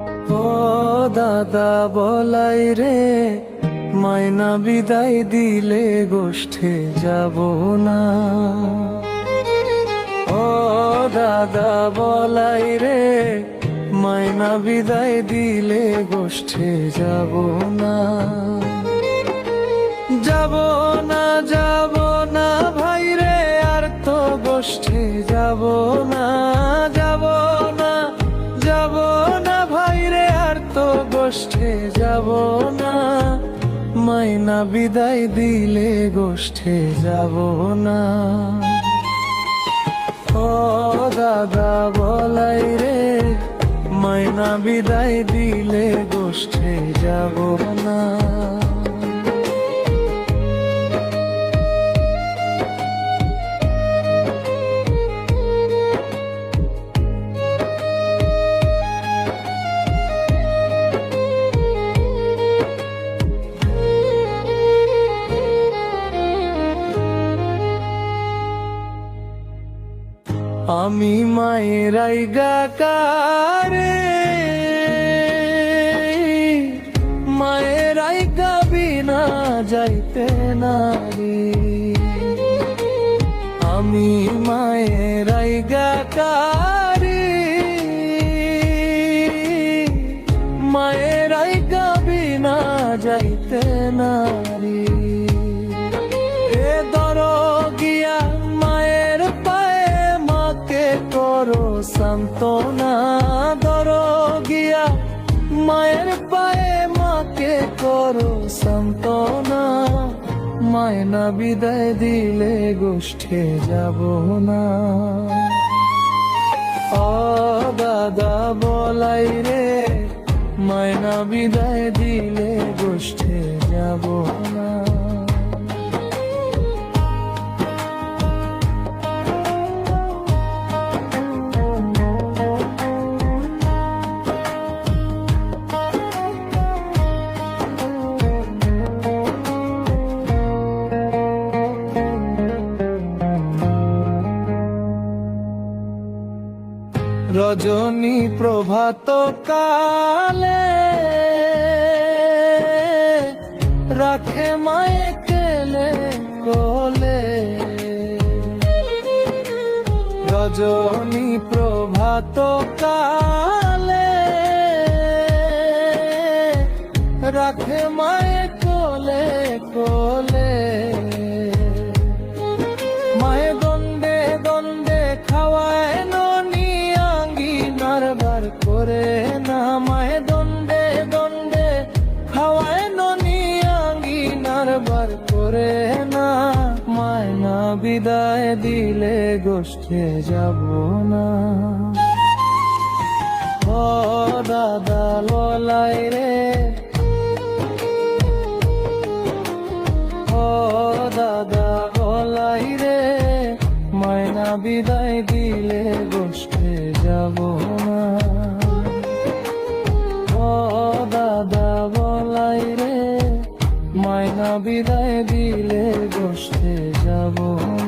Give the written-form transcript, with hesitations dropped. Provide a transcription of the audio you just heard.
ও দাদা বলাই রে, মায়না বিদায় দিলে গোষ্ঠে যাব না। ও দাদা বলাই রে, মায়না বিদায় দিলে গোষ্ঠে যাব না। যাব না যাব না ভাই রে, আর তো গোষ্ঠে যাব না। যাব না যাব না ভাই রে, আর তো গোষ্ঠে যাব না। মায়না বিদায় দিলে গোষ্ঠে যাব না। ও দাদা বলাই রে, মায়না বিদায় দিলে গোষ্ঠে যাব না। আমি মায়ের গাকারে, মায়ের বিনা যাইতে নারী। আমি মায়ের গাকারে, মায়ের বিনা যাইতে নারী। এ দর গিয়া মায়ের পায়ে মাকে করো সান্তনা। দর গিয়া মায়ের পায়ে মাকে করো সান্তনা। মায়না বিদায় দিলে গোষ্ঠে যাব না। ও দাদা বলাই রে, মায়না বিদায় দিলে গোষ্ঠে যাব না। রজনী প্রভাত কালে রাখে মায়ে কেলে কোলে। রজনী প্রভাত কালে রাখে মায়ে কোলে কোলে। মায়ে দণ্ডে দণ্ডে খাওয়ায় ননি আঙ্গিনার বার করে না। মায়ে দণ্ডে দণ্ডে খাওয়ায় ননি আঙ্গিনার বার করে না। মায়না বিদায় দিলে গোষ্ঠে যাব না। ও দাদা বলাই রে, ও দাদা বলাই রে, মায়না বিদায় দিলে গোষ্ঠে যাব না। ও দাদা বলাই রে, মায়না বিদায় দিলে গোষ্ঠে যাব না।